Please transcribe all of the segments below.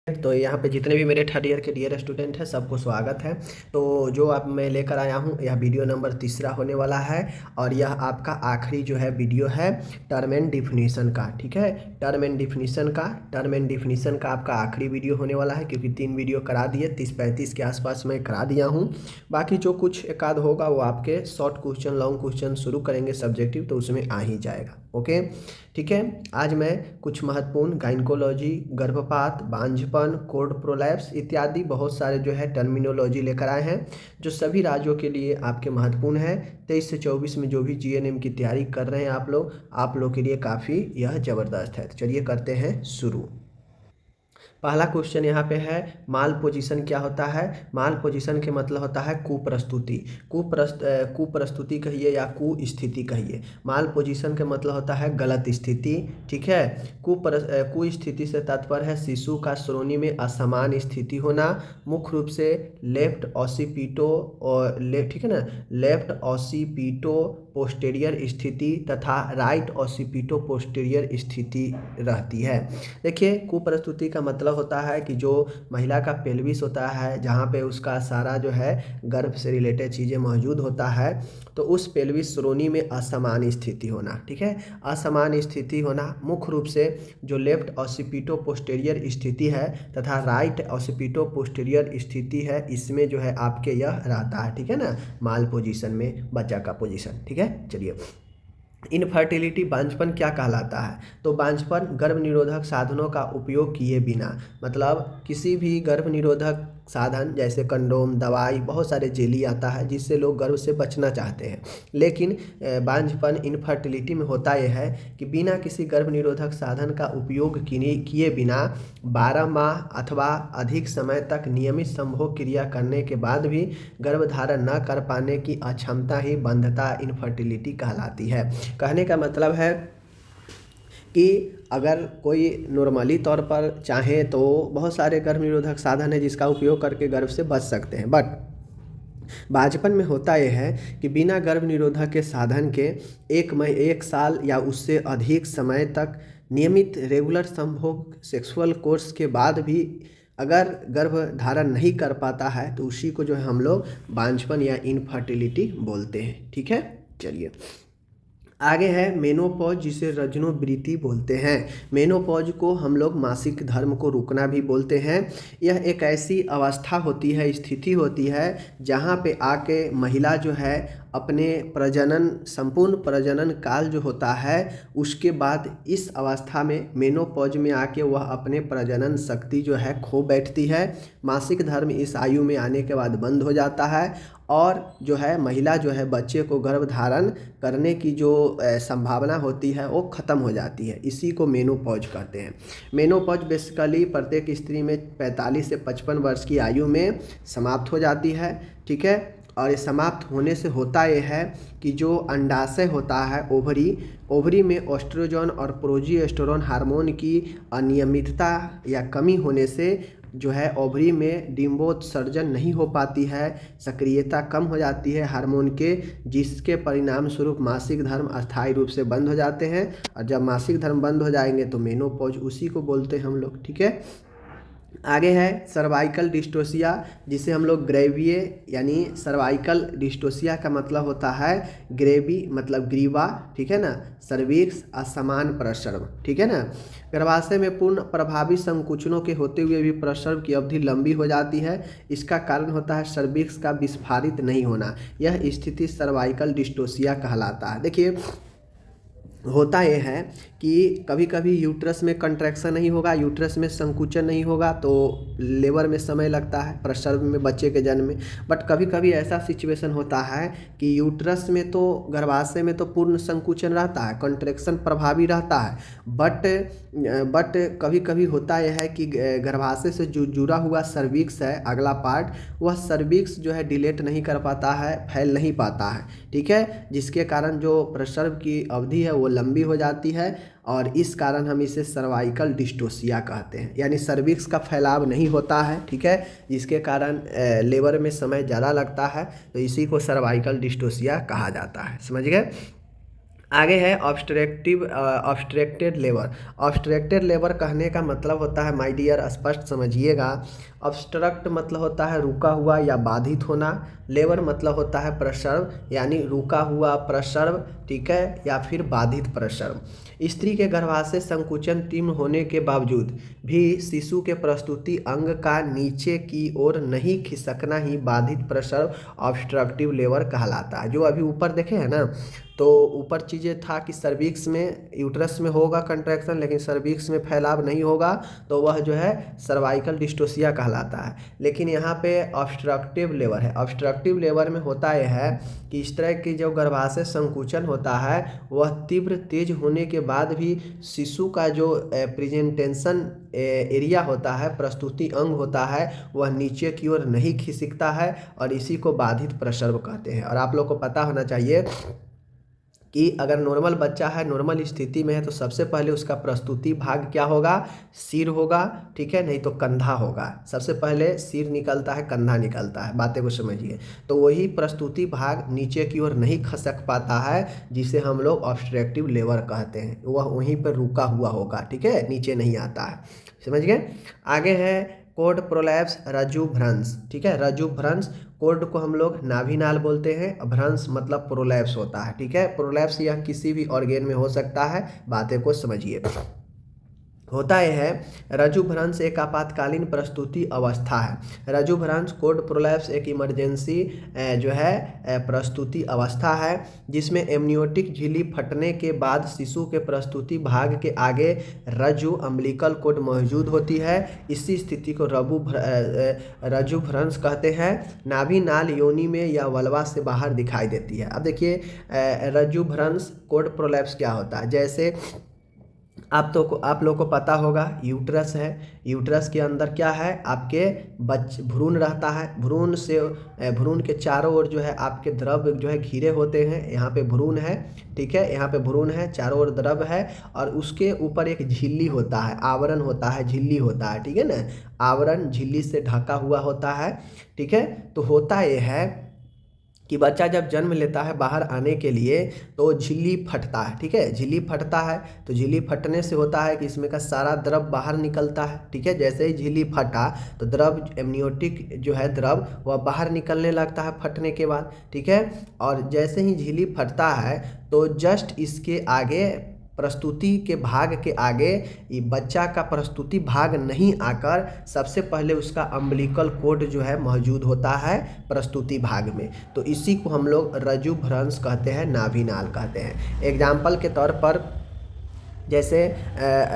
तो यहाँ पे जितने भी मेरे थर्ड ईयर के डियर स्टूडेंट हैं सबको स्वागत है। तो जो अब मैं लेकर आया हूँ यह वीडियो नंबर तीसरा होने वाला है और यह आपका आखिरी जो है वीडियो है टर्म एंड डिफिनीशन का। ठीक है, टर्म एंड डिफिनीशन का आपका आखिरी वीडियो होने वाला है, क्योंकि 3 वीडियो करा दिए, 30-35 के आसपास मैं करा दिया हूँ। बाकी जो कुछ एक आध होगा वो आपके शॉर्ट क्वेश्चन लॉन्ग क्वेश्चन शुरू करेंगे सब्जेक्टिव, तो उसमें आ ही जाएगा। ओके, ठीक है। आज मैं कुछ महत्वपूर्ण गाइनकोलॉजी, गर्भपात, बांझपन, कोर्ड प्रोलैप्स इत्यादि बहुत सारे जो है टर्मिनोलॉजी लेकर आए हैं, जो सभी राज्यों के लिए आपके महत्वपूर्ण है। 23 से 24 में जो भी जीएनएम की तैयारी कर रहे हैं आप लोग के लिए काफ़ी यह ज़बरदस्त है। तो चलिए करते हैं शुरू। पहला क्वेश्चन यहाँ पे है, माल पोजीशन क्या होता है। माल पोजीशन के मतलब होता है कुप्रस्तुति। कुप्रस्तुति कहिए या कुस्थिति कहिए। माल पोजीशन का मतलब होता है गलत स्थिति। ठीक है, कुस्थिति से तात्पर्य है शिशु का श्रोणि में असमान स्थिति होना, मुख्य रूप से लेफ्ट ऑसिपिटो और ठीक है ना, लेफ्ट ऑसिपिटो पोस्टेरियर स्थिति तथा राइट ऑसिपिटो पोस्टेरियर स्थिति रहती है। देखिए, कुप्रस्तुति का मतलब होता है कि जो महिला का पेल्विस होता है, जहाँ पे उसका सारा जो है गर्भ से रिलेटेड चीज़ें मौजूद होता है, तो उस पेल्विस श्रोणि में असमान स्थिति होना। ठीक है, असमान स्थिति होना मुख्य रूप से जो लेफ्ट ऑसिपिटो पोस्टेरियर स्थिति है तथा राइट ऑसिपिटो पोस्टेरियर स्थिति है, इसमें जो है आपके यह रहता है। ठीक है ना, माल पोजीशन में बच्चा का पोजीशन। ठीक है, चलिए। इनफर्टिलिटी, बांझपन क्या कहलाता है। तो बांझपन गर्भ निरोधक साधनों का उपयोग किए बिना, मतलब किसी भी गर्भ निरोधक साधन जैसे कंडोम, दवाई, बहुत सारे जेली आता है जिससे लोग गर्भ से बचना चाहते हैं, लेकिन बांझपन इनफर्टिलिटी में होता यह है कि बिना किसी गर्भ निरोधक साधन का उपयोग किए बिना 12 माह अथवा अधिक समय तक नियमित संभोग क्रिया करने के बाद भी गर्भधारण न कर पाने की अक्षमता ही बंधता इनफर्टिलिटी कहलाती है। कहने का मतलब है कि अगर कोई नॉर्मली तौर पर चाहे तो बहुत सारे गर्भ निरोधक साधन है जिसका उपयोग करके गर्भ से बच सकते हैं, बट बांझपन में होता यह है कि बिना गर्भ निरोधक के साधन के 1 साल या उससे अधिक समय तक नियमित रेगुलर संभोग सेक्सुअल कोर्स के बाद भी अगर गर्भ धारण नहीं कर पाता है तो उसी को जो है हम लोग बांझपन या इनफर्टिलिटी बोलते हैं। ठीक है, चलिए आगे है मेनोपॉज, जिसे रजनोवृत्ति बोलते हैं। मेनोपॉज को हम लोग मासिक धर्म को रुकना भी बोलते हैं। यह एक ऐसी अवस्था होती है, स्थिति होती है, जहाँ पे आके महिला जो है अपने संपूर्ण प्रजनन काल जो होता है उसके बाद इस अवस्था में मेनोपॉज में आके वह अपने प्रजनन शक्ति जो है खो बैठती है। मासिक धर्म इस आयु में आने के बाद बंद हो जाता है और जो है महिला जो है बच्चे को गर्भ धारण करने की जो संभावना होती है वो ख़त्म हो जाती है। इसी को मेनोपॉज कहते हैं। मेनोपॉज बेसिकली प्रत्येक स्त्री में 45 से 55 वर्ष की आयु में समाप्त हो जाती है। ठीक है, और ये समाप्त होने से होता ये है कि जो अंडाशय होता है ओवरी में एस्ट्रोजन और प्रोजेस्टेरोन हार्मोन की अनियमितता या कमी होने से जो है ओवरी में डिंबोत्सर्जन नहीं हो पाती है, सक्रियता कम हो जाती है हार्मोन के, जिसके परिणाम स्वरूप मासिक धर्म अस्थायी रूप से बंद हो जाते हैं। और जब मासिक धर्म बंद हो जाएंगे तो मेनोपॉज उसी को बोलते हैं हम लोग। ठीक है, आगे है सर्वाइकल डिस्टोसिया, जिसे हम लोग ग्रेविये यानी सर्वाइकल डिस्टोसिया का मतलब होता है ग्रेवी मतलब ग्रीवा, ठीक है ना, सर्विक्स असमान प्रसर्व। ठीक है ना, गर्भाशय में पूर्ण प्रभावी संकुचनों के होते हुए भी प्रसर्व की अवधि लंबी हो जाती है। इसका कारण होता है सर्विक्स का विस्फारित नहीं होना। यह स्थिति सर्वाइकल डिस्टोसिया कहलाता है। देखिए, होता यह है कि कभी कभी यूट्रस में कंट्रैक्शन नहीं होगा, यूट्रस में संकुचन नहीं होगा, तो लेबर में समय लगता है, प्रसव में, बच्चे के जन्म में। बट कभी कभी ऐसा सिचुएशन होता है कि यूट्रस में तो गर्भाशय में तो पूर्ण संकुचन रहता है, कंट्रैक्शन प्रभावी रहता है, बट कभी कभी होता यह है कि गर्भाशय से जो जुड़ा हुआ सर्विक्स है अगला पार्ट, वह सर्विक्स जो है डिलेट नहीं कर पाता है, फैल नहीं पाता है। ठीक है, जिसके कारण जो प्रसव की अवधि है वो लंबी हो जाती है और इस कारण हम इसे सर्वाइकल डिस्टोसिया कहते हैं, यानी सर्विक्स का फैलाव नहीं होता है। ठीक है, जिसके कारण लेबर में समय ज़्यादा लगता है, तो इसी को सर्वाइकल डिस्टोसिया कहा जाता है। समझ गए। आगे है ऑब्स्ट्रक्टेड लेबर। ऑब्स्ट्रक्टेड लेबर कहने का मतलब होता है, माय डियर स्पष्ट समझिएगा, ऑब्स्ट्रक्ट मतलब होता है रुका हुआ या बाधित होना, लेबर मतलब होता है प्रसर्व यानी रुका हुआ प्रसर्व, ठीक है, या फिर बाधित प्रसर्व। स्त्री के गर्भाशय संकुचन तीव्र होने के बावजूद भी शिशु के प्रसूति अंग का नीचे की ओर नहीं खिसकना ही बाधित प्रसर्व ऑब्स्ट्रक्टिव लेबर कहलाता है। जो अभी ऊपर देखे हैं ना, तो ऊपर चीज़ें था कि सर्विक्स में यूट्रस में होगा कंट्रैक्शन, लेकिन सर्विक्स में फैलाव नहीं होगा, तो वह जो है सर्वाइकल डिस्टोसिया कहलाता है। लेकिन यहाँ पे ऑब्स्ट्रक्टिव लेबर है। ऑब्स्ट्रक्टिव लेबर में होता यह है कि इस तरह की जो गर्भाशय संकुचन होता है वह तीव्र तेज होने के बाद भी शिशु का जो प्रेजेंटेशन एरिया होता है, प्रस्तुति अंग होता है, वह नीचे की ओर नहीं खिसकता है, और इसी को बाधित प्रसर्व कहते हैं। और आप लोग को पता होना चाहिए कि अगर नॉर्मल बच्चा है, नॉर्मल स्थिति में है, तो सबसे पहले उसका प्रस्तुति भाग क्या होगा, सिर होगा, ठीक है, नहीं तो कंधा होगा। सबसे पहले सिर निकलता है, कंधा निकलता है, बातें को समझिए। तो वही प्रस्तुति भाग नीचे की ओर नहीं खसक पाता है, जिसे हम लोग ऑब्स्ट्रक्टिव लेबर कहते हैं, वह वहीं पर रुका हुआ होगा, ठीक है, नीचे नहीं आता है। समझ गए। आगे है कोड प्रोलैप्स रज्जुभ्रंश, ठीक है, रज्जुभ्रंश, कोड को हम लोग नाभिनाल बोलते हैं, भ्रंश मतलब प्रोलैप्स होता है, ठीक है। प्रोलैप्स यह किसी भी ऑर्गेन में हो सकता है, बातें को समझिए। होता यह है रज्जुभ्रंश एक आपातकालीन प्रस्तुति अवस्था है। रज्जुभ्रंश कोड प्रोलैप्स एक इमरजेंसी जो है प्रस्तुति अवस्था है, जिसमें एमनियोटिक झिल्ली फटने के बाद शिशु के प्रस्तुति भाग के आगे रज्जु अम्बिलिकल कोड मौजूद होती है। इसी स्थिति को रज्जुभ्रंश कहते हैं। नाभि नाल योनि में या वल्वा से बाहर दिखाई देती है। अब देखिए रज्जुभ्रंश कोड प्रोलैप्स क्या होता है। जैसे आप लोग को पता होगा यूट्रस है, यूट्रस के अंदर क्या है, आपके भ्रूण रहता है, भ्रूण के चारों ओर जो है आपके द्रव जो है घिरे होते हैं। यहाँ पे भ्रूण है, ठीक है, यहाँ पे भ्रूण है, चारों ओर द्रव है, और उसके ऊपर एक झिल्ली होता है, आवरण होता है, झिल्ली होता है, ठीक है ना, आवरण झिल्ली से ढका हुआ होता है, ठीक है। तो होता यह है कि बच्चा जब जन्म लेता है बाहर आने के लिए तो झिल्ली फटता है, ठीक है, झिल्ली फटता है, तो झिल्ली फटने से होता है कि इसमें का सारा द्रव बाहर निकलता है, ठीक है। जैसे ही झिल्ली फटा तो द्रव एमनियोटिक जो है द्रव वह बाहर निकलने लगता है फटने के बाद, ठीक है। और जैसे ही झिल्ली फटता है तो जस्ट इसके आगे प्रस्तुति के भाग के आगे ये बच्चा का प्रस्तुति भाग नहीं आकर सबसे पहले उसका अम्बिलिकल कोड जो है मौजूद होता है प्रस्तुति भाग में। तो इसी को हम लोग रज्जुभ्रंश कहते हैं, नाभिनाल कहते हैं। एग्जाम्पल के तौर पर जैसे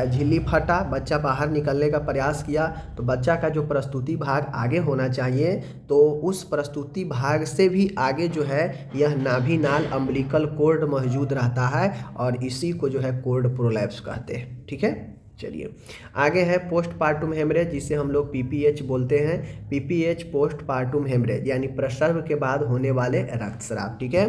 झिल्ली फटा, बच्चा बाहर निकलने का प्रयास किया, तो बच्चा का जो प्रस्तुति भाग आगे होना चाहिए, तो उस प्रस्तुति भाग से भी आगे जो है यह नाभिनाल अम्बिलिकल कोड मौजूद रहता है, और इसी को जो है कोड प्रोलैप्स कहते हैं, ठीक है। चलिए आगे है पोस्टपार्टम हेमरेज, जिसे हम लोग पीपीएच बोलते हैं। पीपीएच पोस्टपार्टम हेमरेज यानी प्रसव के बाद होने वाले रक्तस्राव, ठीक है।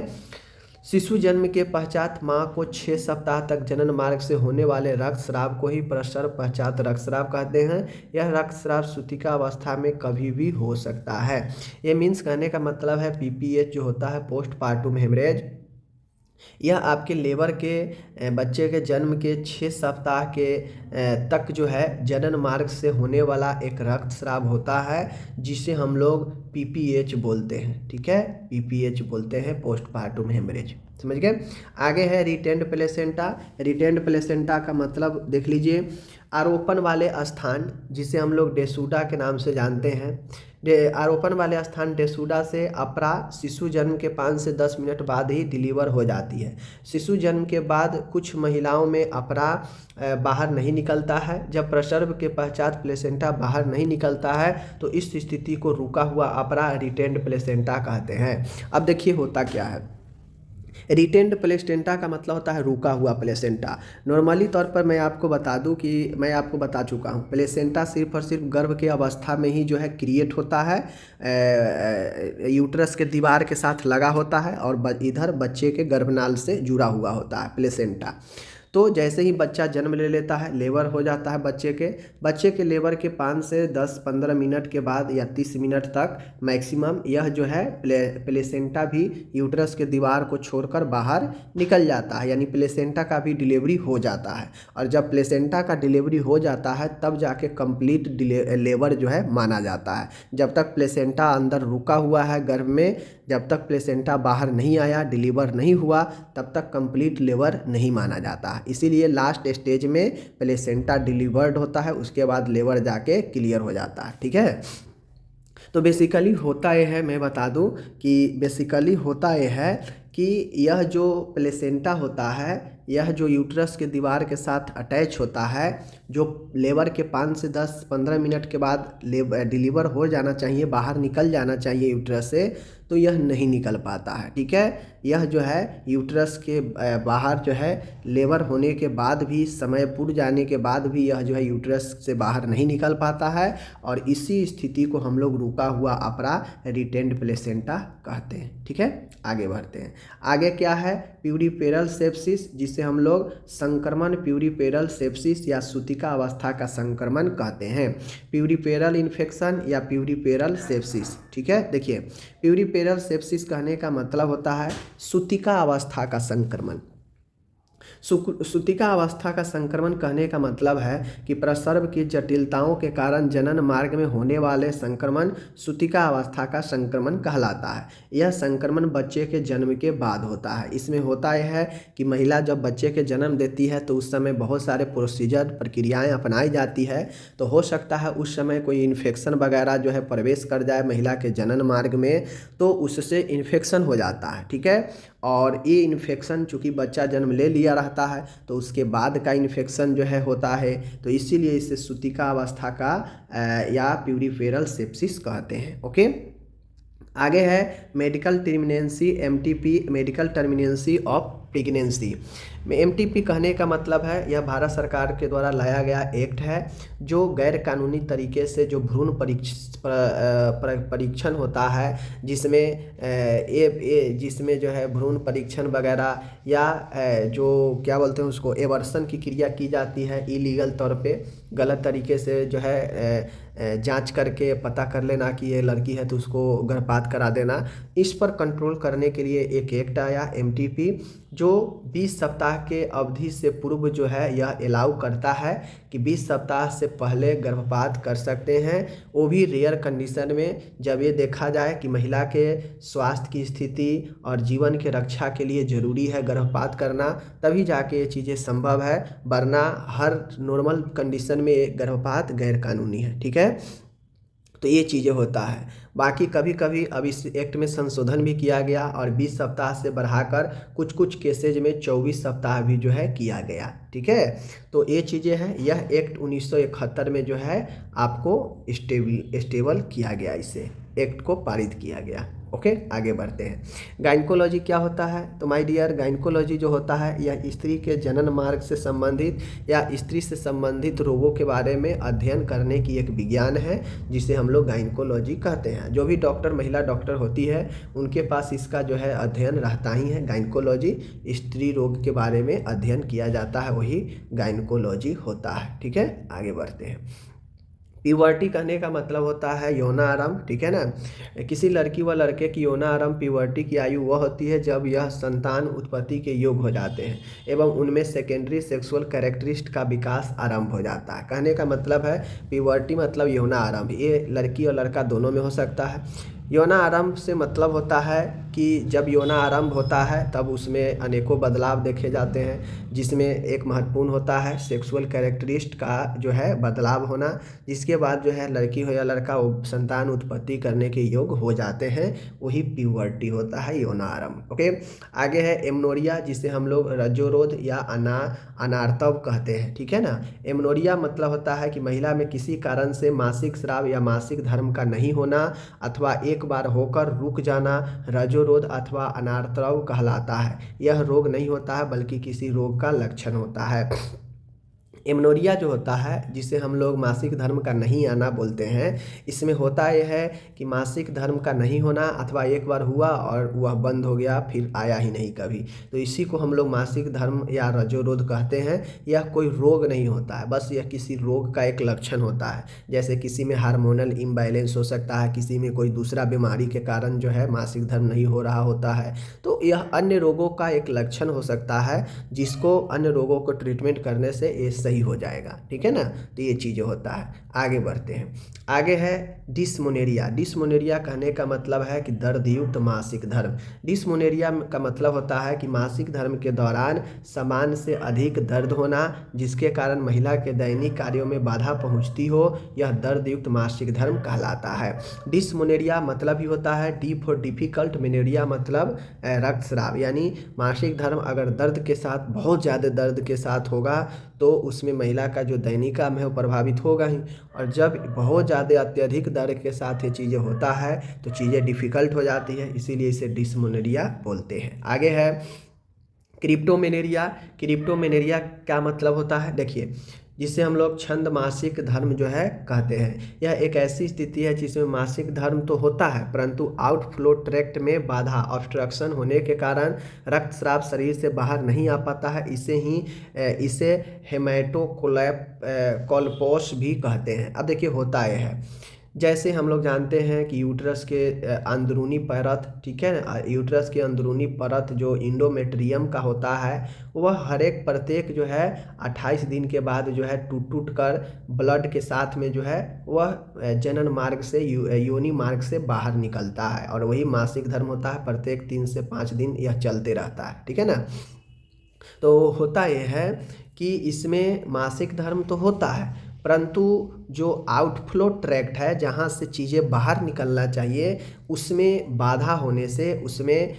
शिशु जन्म के पश्चात माँ को 6 सप्ताह तक जनन मार्ग से होने वाले रक्तस्राव को ही प्रसव पश्चात रक्तस्राव कहते हैं। यह रक्तस्राव सूतिका अवस्था में कभी भी हो सकता है। ये मीन्स कहने का मतलब है पीपीएच जो होता है पोस्टपार्टम हेमरेज, यह आपके लेबर के बच्चे के जन्म के 6 सप्ताह के तक जो है जनन मार्ग से होने वाला एक रक्तस्राव होता है, जिसे हम लोग पीपीएच बोलते हैं, ठीक है, पीपीएच बोलते हैं पोस्टपार्टम हेमरेज। समझ गए। आगे है रिटेंड प्लेसेंटा। रिटेंड प्लेसेंटा का मतलब देख लीजिए, आरोपण वाले स्थान जिसे हम लोग डेसूडा के नाम से जानते हैं। आरोपण वाले स्थान डेसूडा से अपरा शिशु जन्म के 5 से 10 मिनट बाद ही डिलीवर हो जाती है। शिशु जन्म के बाद कुछ महिलाओं में अपरा बाहर नहीं निकलता है। जब प्रसव के पश्चात प्लेसेंटा बाहर नहीं निकलता है तो इस स्थिति को रुका हुआ अपरा रिटेंड प्लेसेंटा कहते हैं। अब देखिए होता क्या है, रिटेंड प्लेसेंटा का मतलब होता है रुका हुआ प्लेसेंटा। नॉर्मली तौर पर मैं आपको बता दूं कि मैं आपको बता चुका हूं, प्लेसेंटा सिर्फ और सिर्फ गर्भ के अवस्था में ही जो है क्रिएट होता है, यूट्रस के दीवार के साथ लगा होता है, और इधर बच्चे के गर्भनाल से जुड़ा हुआ होता है प्लेसेंटा। तो जैसे ही बच्चा जन्म ले लेता है, लेबर हो जाता है बच्चे के लेबर के 5 से 10-15 मिनट के बाद या 30 मिनट तक मैक्सिमम यह जो है प्लेसेंटा भी यूट्रस के दीवार को छोड़कर बाहर निकल जाता है, यानी प्लेसेंटा का भी डिलीवरी हो जाता है। और जब प्लेसेंटा का डिलीवरी हो जाता है तब जाके कंप्लीट लेबर जो है माना जाता है। जब तक प्लेसेंटा अंदर रुका हुआ है गर्भ में, जब तक प्लेसेंटा बाहर नहीं आया, डिलीवर नहीं हुआ, तब तक कंप्लीट लेबर नहीं माना जाता है। इसीलिए लास्ट स्टेज में प्लेसेंटा डिलीवर्ड होता है, उसके बाद लेबर जाके क्लियर हो जाता है। ठीक है, तो बेसिकली होता यह है, मैं बता दूं कि बेसिकली होता यह है कि यह जो प्लेसेंटा होता है, यह जो यूट्रस के दीवार के साथ अटैच होता है, जो लेबर के 5 से 10-15 मिनट के बाद डिलीवर हो जाना चाहिए, बाहर निकल जाना चाहिए यूट्रस से, तो यह नहीं निकल पाता है। ठीक है, यह जो है यूट्रस के बाहर जो है लेबर होने के बाद भी, समय पूर्ण जाने के बाद भी यह जो है यूट्रस से बाहर नहीं निकल पाता है, और इसी स्थिति को हम लोग रुका हुआ अपरा रिटेंड प्लेसेंटा कहते हैं। ठीक है, आगे बढ़ते हैं। आगे क्या है, प्यूरिपेरल सेप्सिस, जिसे हम लोग संक्रमण प्यूरिपेरल सेप्सिस या सूतिका अवस्था का संक्रमण कहते हैं। प्यूरिपेरल इन्फेक्शन या प्यूरिपेरल सेप्सिस। ठीक है, देखिए प्यूरिपेरल सेप्सिस कहने का मतलब होता है सूतिका अवस्था का संक्रमण। सूतिका अवस्था का संक्रमण कहने का मतलब है कि प्रसव की जटिलताओं के कारण जनन मार्ग में होने वाले संक्रमण सूतिका अवस्था का संक्रमण कहलाता है। यह संक्रमण बच्चे के जन्म के बाद होता है। इसमें होता यह है कि महिला जब बच्चे के जन्म देती है तो उस समय बहुत सारे प्रोसीजर प्रक्रियाएं अपनाई जाती है, तो हो सकता है उस समय कोई इन्फेक्शन वगैरह जो है प्रवेश कर जाए महिला के जनन मार्ग में, तो उससे इन्फेक्शन हो जाता है। ठीक है, और ये इन्फेक्शन चूँकि बच्चा जन्म ले लिया रहता है तो उसके बाद का इन्फेक्शन जो है होता है, तो इसीलिए इसे सूतिका अवस्था का या प्यूरिपेरल सेप्सिस कहते हैं। ओके, आगे है medical termination, MTP, medical termination of pregnancy. MTP कहने का मतलब है यह भारत सरकार के द्वारा लाया गया एक्ट है जो गैर कानूनी तरीके से जो भ्रूण परीक्षण होता है, जिसमें जो है भ्रूण परीक्षण वगैरह या जो क्या बोलते हैं उसको एवर्सन की क्रिया की जाती है इलीगल तौर पे, गलत तरीके से जो है जांच करके पता कर लेना कि ये लड़की है तो उसको गर्भपात करा देना। इस पर कंट्रोल करने के लिए एक एक्ट आया MTP, जो 20 सप्ताह के अवधि से पूर्व जो है यह अलाउ करता है कि 20 सप्ताह से पहले गर्भपात कर सकते हैं, वो भी रेयर कंडीशन में, जब ये देखा जाए कि महिला के स्वास्थ्य की स्थिति और जीवन के रक्षा के लिए ज़रूरी है गर्भपात करना, तभी जाके ये चीज़ें संभव है, वरना हर नॉर्मल कंडीशन में गर्भपात गैर कानूनी है। ठीक है, तो ये चीज़ें होता है। बाकी कभी कभी अब इस एक्ट में संशोधन भी किया गया और 20 सप्ताह से बढ़ाकर कुछ केसेज में 24 सप्ताह भी जो है किया गया। ठीक है, तो ये चीज़ें हैं। यह एक्ट 1971 में जो है आपको स्टेबल किया गया, इसे एक्ट को पारित किया गया। ओके, आगे बढ़ते हैं। गायनिकोलॉजी क्या होता है, तो माय डियर गायनिकोलॉजी जो होता है यह स्त्री के जनन मार्ग से संबंधित या स्त्री से संबंधित रोगों के बारे में अध्ययन करने की एक विज्ञान है जिसे हम लोग गायनिकोलॉजी कहते हैं। जो भी डॉक्टर महिला डॉक्टर होती है उनके पास इसका जो है अध्ययन रहता ही है। गायनिकोलॉजी स्त्री रोग के बारे में अध्ययन किया जाता है, वही गायनिकोलॉजी होता है। ठीक है, आगे बढ़ते हैं। प्यूबर्टी कहने का मतलब होता है यौनारंभ। ठीक है ना, किसी लड़की व लड़के की यौनारंभ प्यूबर्टी की आयु वह होती है जब यह संतान उत्पत्ति के योग्य हो जाते हैं एवं उनमें सेकेंडरी सेक्सुअल कैरेक्टरिस्ट का विकास आरंभ हो जाता है। कहने का मतलब है प्यूबर्टी मतलब यौनारंभ, ये लड़की और लड़का दोनों में हो सकता है। यौना आरंभ से मतलब होता है कि जब यौना आरंभ होता है तब उसमें अनेकों बदलाव देखे जाते हैं, जिसमें एक महत्वपूर्ण होता है सेक्सुअल कैरेक्टरिस्ट का जो है बदलाव होना, जिसके बाद जो है लड़की हो या लड़का संतान उत्पत्ति करने के योग्य हो जाते हैं, वही प्यूबर्टी होता है यौना आरंभ। ओके, आगे है एमनोरिया, जिसे हम लोग रजोरोध या अनार्तव कहते हैं। ठीक है ना, एमनोरिया मतलब होता है कि महिला में किसी कारण से मासिक स्राव या मासिक धर्म का नहीं होना अथवा एक बार होकर रुक जाना रजोरोध अथवा अनार्तव कहलाता है। यह रोग नहीं होता है बल्कि किसी रोग का लक्षण होता है। एमनोरिया जो होता है, जिसे हम लोग मासिक धर्म का नहीं आना बोलते हैं, इसमें होता यह है कि मासिक धर्म का नहीं होना अथवा एक बार हुआ और वह बंद हो गया, फिर आया ही नहीं कभी, तो इसी को हम लोग मासिक धर्म या रजोरोध कहते हैं। यह कोई रोग नहीं होता है, बस यह किसी रोग का एक लक्षण होता है। जैसे किसी में हार्मोनल इम्बैलेंस हो सकता है, किसी में कोई दूसरा बीमारी के कारण जो है मासिक धर्म नहीं हो रहा होता है, तो यह अन्य रोगों का एक लक्षण हो सकता है, जिसको अन्य रोगों को ट्रीटमेंट करने से ये सही हो जाएगा। ठीक है ना, तो ये चीज़ें होता है। आगे बढ़ते हैं। आगे है डिस्मोनेरिया। डिस्मोनेरिया कहने का मतलब है कि दर्दयुक्त मासिक धर्म। डिस्मोनेरिया का मतलब होता है कि मासिक धर्म के दौरान सामान्य से अधिक दर्द होना, जिसके कारण महिला के दैनिक कार्यों में बाधा पहुंचती हो, यह दर्दयुक्त मासिक धर्म कहलाता है। डिस्मोनेरिया मतलब ही होता है डी फॉर डिफिकल्ट, मोनेरिया मतलब रक्तस्राव, यानी मासिक धर्म अगर दर्द के साथ, बहुत ज़्यादा दर्द के साथ होगा तो उसमें महिला का जो दैनिक काम है वो प्रभावित होगा ही, और जब बहुत ज़्यादा अत्यधिक दर्द के साथ ये चीज़ें होता है तो चीज़ें डिफ़िकल्ट हो जाती है, इसीलिए इसे डिस्मोनेरिया बोलते हैं। आगे है क्रिप्टोमेनेरिया। क्रिप्टोमेनेरिया क्या मतलब होता है, देखिए, जिसे हम लोग छंद मासिक धर्म जो है कहते हैं। यह एक ऐसी स्थिति है जिसमें मासिक धर्म तो होता है, परंतु आउटफ्लो ट्रैक्ट में बाधा, ऑब्स्ट्रक्शन होने के कारण रक्तस्राव शरीर से बाहर नहीं आ पाता है। इसे हेमाटोकोलपोस भी कहते हैं। अब देखिए, होता यह है, जैसे हम लोग जानते हैं कि यूट्रस के अंदरूनी परत, ठीक है ना, यूट्रस के अंदरूनी परत जो इंडोमेट्रियम का होता है, वह हर एक प्रत्येक जो है 28 दिन के बाद जो है टूट टूट कर ब्लड के साथ में जो है वह जनन मार्ग से, योनि मार्ग से बाहर निकलता है, और वही मासिक धर्म होता है। प्रत्येक 3 से 5 दिन यह चलते रहता है। ठीक है ना, तो होता यह है कि इसमें मासिक धर्म तो होता है, परंतु जो आउटफ्लो ट्रैक्ट है, जहाँ से चीज़ें बाहर निकलना चाहिए, उसमें बाधा होने से, उसमें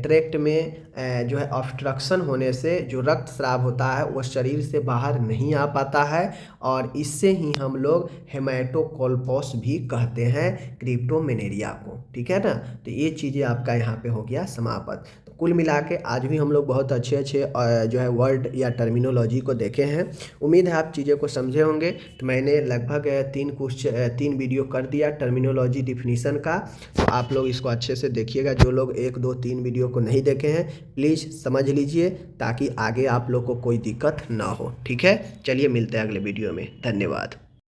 ट्रैक्ट में जो है ऑब्स्ट्रक्शन होने से जो रक्तस्राव होता है वह शरीर से बाहर नहीं आ पाता है, और इससे ही हम लोग हेमाटोकोलपोस भी कहते हैं क्रिप्टोमेनेरिया को। ठीक है ना, तो ये चीज़ें आपका यहाँ पे हो गया समाप्त। तो कुल मिला के आज भी हम लोग बहुत अच्छे अच्छे जो है वर्ड या टर्मिनोलॉजी को देखे हैं। उम्मीद है आप चीज़ें को समझे होंगे। तो मैंने लगभग 3 वीडियो कर दिया टर्मिनोलॉजी डिफिनीशन का, तो आप लोग इसको अच्छे से देखिएगा। जो लोग 1, 2, 3 वीडियो को नहीं देखे हैं, प्लीज़ समझ लीजिए, ताकि आगे आप लोग को कोई दिक्कत ना हो। ठीक है, चलिए मिलते हैं अगले वीडियो में। धन्यवाद।